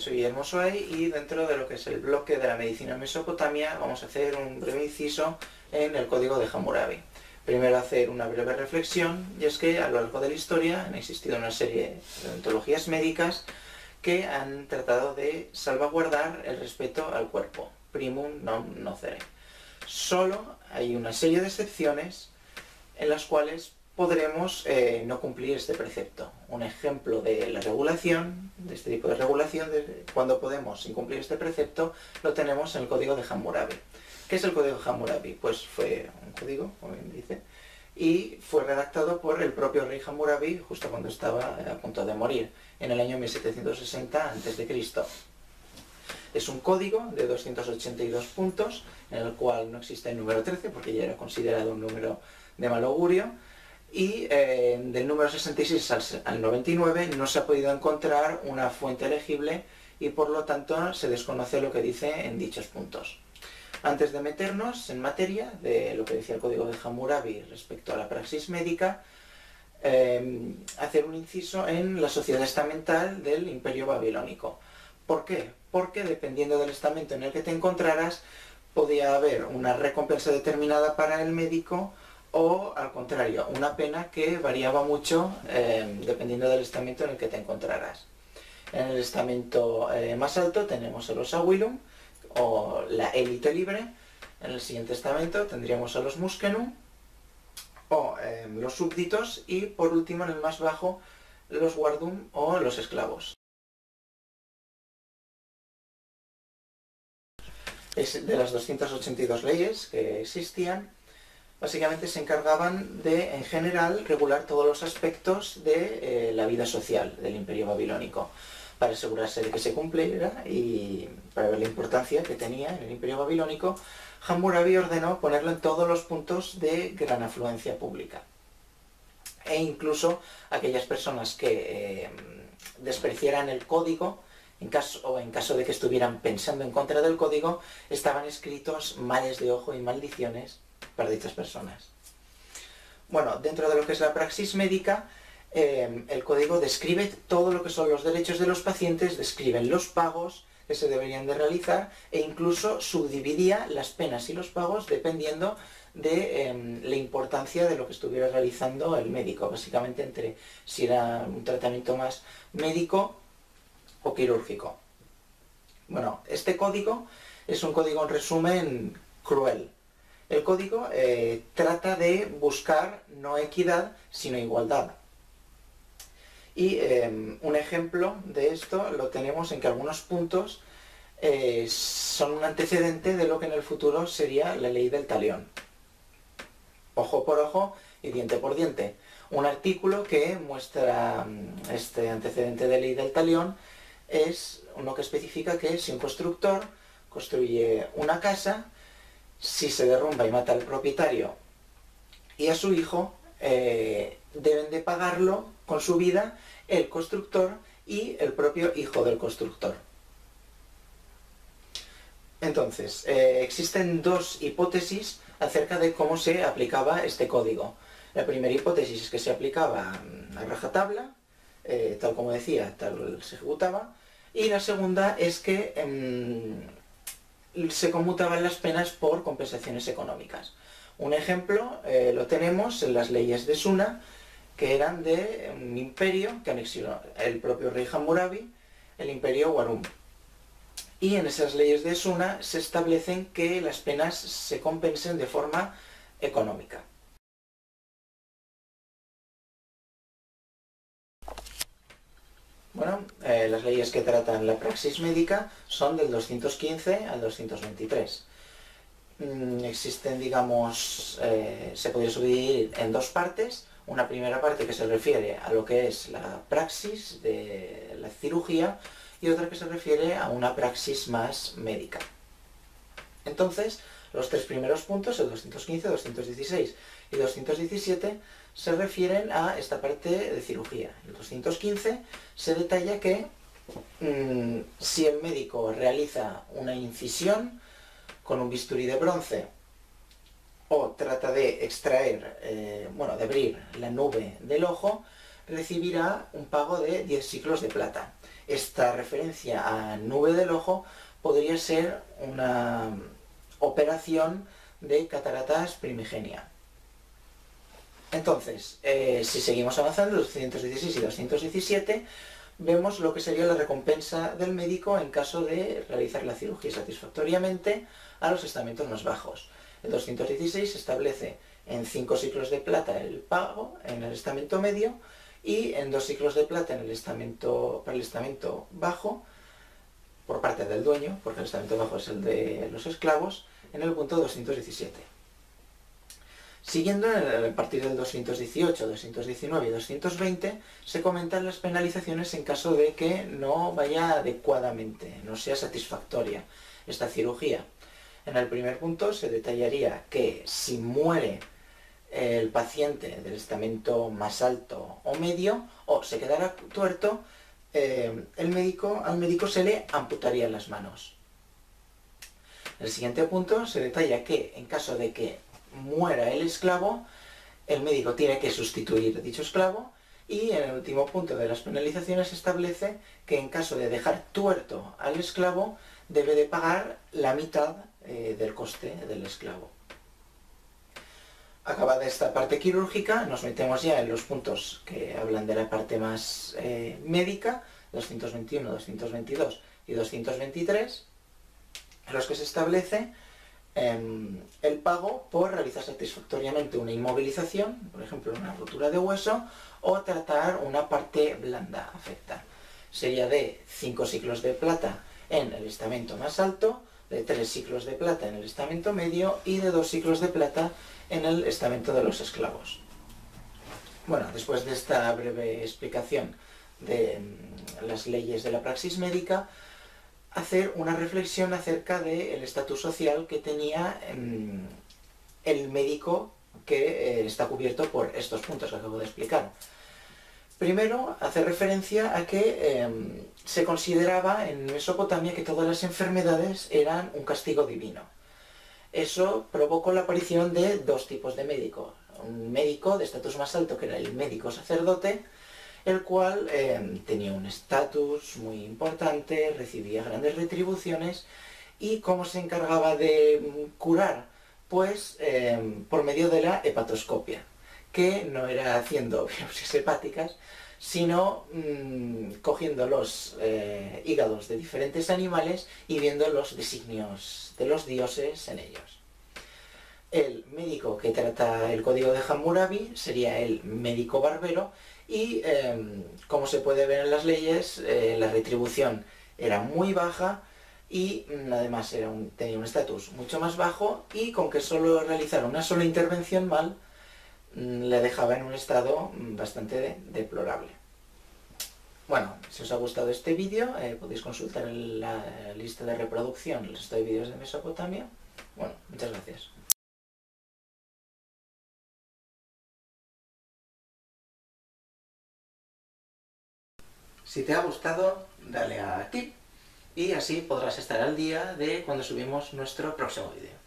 soy Guillermo Suay y dentro de lo que es el bloque de la medicina en Mesopotamia vamos a hacer un breve inciso en el código de Hammurabi. Primero hacer una breve reflexión, y es que a lo largo de la historia han existido una serie de ontologías médicas que han tratado de salvaguardar el respeto al cuerpo, primum non nocere. Solo hay una serie de excepciones en las cuales podremos no cumplir este precepto. Un ejemplo de la regulación, de este tipo de regulación, de cuando podemos incumplir este precepto, lo tenemos en el código de Hammurabi. ¿Qué es el código de Hammurabi? Pues fue un código, como bien dice, y fue redactado por el propio rey Hammurabi justo cuando estaba a punto de morir, en el año 1760 a.C. Es un código de 282 puntos, en el cual no existe el número 13, porque ya era considerado un número de mal augurio, y del número 66 al 99 no se ha podido encontrar una fuente legible y por lo tanto se desconoce lo que dice en dichos puntos. Antes de meternos en materia de lo que decía el código de Hammurabi respecto a la praxis médica, hacer un inciso en la sociedad estamental del Imperio Babilónico. ¿Por qué? Porque dependiendo del estamento en el que te encontraras, podía haber una recompensa determinada para el médico o, al contrario, una pena que variaba mucho dependiendo del estamento en el que te encontraras. En el estamento más alto tenemos a los Awilum, o la élite libre. En el siguiente estamento tendríamos a los Muskenum, o los súbditos, y por último, en el más bajo, los Wardum, o los esclavos. De las 282 leyes que existían, básicamente se encargaban de, en general, regular todos los aspectos de la vida social del Imperio Babilónico, para asegurarse de que se cumpliera y para ver la importancia que tenía en el Imperio Babilónico. Hammurabi ordenó ponerlo en todos los puntos de gran afluencia pública. E incluso aquellas personas que despreciaran el código, en caso de que estuvieran pensando en contra del código, estaban escritos males de ojo y maldiciones para dichas personas. Bueno, dentro de lo que es la praxis médica, el código describe todo lo que son los derechos de los pacientes, describe los pagos que se deberían de realizar e incluso subdividía las penas y los pagos dependiendo de la importancia de lo que estuviera realizando el médico, básicamente entre si era un tratamiento más médico o quirúrgico. Bueno, este código es un código en resumen cruel. El código trata de buscar no equidad, sino igualdad. Y un ejemplo de esto lo tenemos en que algunos puntos son un antecedente de lo que en el futuro sería la ley del talión. Ojo por ojo y diente por diente. Un artículo que muestra este antecedente de ley del talión es uno que especifica que si un constructor construye una casa, si se derrumba y mata al propietario y a su hijo, deben de pagarlo con su vida el constructor y el propio hijo del constructor. Entonces, existen dos hipótesis acerca de cómo se aplicaba este código. La primera hipótesis es que se aplicaba a rajatabla, tal como decía, tal se ejecutaba, y la segunda es que se conmutaban las penas por compensaciones económicas. Un ejemplo lo tenemos en las leyes de Suna, que eran de un imperio que anexionó el propio rey Hammurabi, el imperio Warum. Y en esas leyes de Suna se establecen que las penas se compensen de forma económica. Bueno, las leyes que tratan la praxis médica son del 215 al 223. Existen, digamos, se podría subdividir en dos partes. Una primera parte que se refiere a lo que es la praxis de la cirugía y otra que se refiere a una praxis más médica. Entonces, los tres primeros puntos, el 215, 216 y 217, se refieren a esta parte de cirugía. En el 215 se detalla que si el médico realiza una incisión con un bisturí de bronce o trata de extraer, de abrir la nube del ojo, recibirá un pago de 10 siclos de plata. Esta referencia a nube del ojo podría ser una operación de cataratas primigenia. Entonces, si seguimos avanzando, 216 y 217, vemos lo que sería la recompensa del médico en caso de realizar la cirugía satisfactoriamente a los estamentos más bajos. El 216 establece en 5 ciclos de plata el pago en el estamento medio y en 2 ciclos de plata para el estamento bajo, por parte del dueño, porque el estamento bajo es el de los esclavos, en el punto 217. Siguiendo, a partir del 218, 219 y 220, se comentan las penalizaciones en caso de que no vaya adecuadamente, no sea satisfactoria esta cirugía. En el primer punto se detallaría que si muere el paciente del estamento más alto o medio, o se quedara tuerto, al médico se le amputarían las manos. En el siguiente punto se detalla que en caso de que muera el esclavo, el médico tiene que sustituir dicho esclavo, y en el último punto de las penalizaciones se establece que en caso de dejar tuerto al esclavo debe de pagar la mitad del coste del esclavo. Acabada esta parte quirúrgica, nos metemos ya en los puntos que hablan de la parte más médica, 221, 222 y 223, en los que se establece el pago por realizar satisfactoriamente una inmovilización, por ejemplo una rotura de hueso, o tratar una parte blanda afecta. Sería de 5 ciclos de plata en el estamento más alto, de 3 ciclos de plata en el estamento medio y de 2 ciclos de plata en el estamento de los esclavos. Bueno, después de esta breve explicación de las leyes de la praxis médica, hacer una reflexión acerca del estatus social que tenía el médico que está cubierto por estos puntos que acabo de explicar. Primero, hace referencia a que se consideraba en Mesopotamia que todas las enfermedades eran un castigo divino. Eso provocó la aparición de dos tipos de médico. Un médico de estatus más alto, que era el médico sacerdote, el cual tenía un estatus muy importante, recibía grandes retribuciones, y ¿cómo se encargaba de curar? Pues por medio de la hepatoscopia, que no era haciendo biopsias hepáticas, sino cogiendo los hígados de diferentes animales y viendo los designios de los dioses en ellos. El médico que trata el código de Hammurabi sería el médico barbero, y como se puede ver en las leyes, la retribución era muy baja y además tenía un estatus mucho más bajo, y con que solo realizara una sola intervención mal, le dejaba en un estado bastante deplorable. Bueno, si os ha gustado este vídeo, podéis consultar en la lista de reproducción el resto de vídeos de Mesopotamia. Bueno, muchas gracias. Si te ha gustado, dale a aquí, y así podrás estar al día de cuando subimos nuestro próximo vídeo.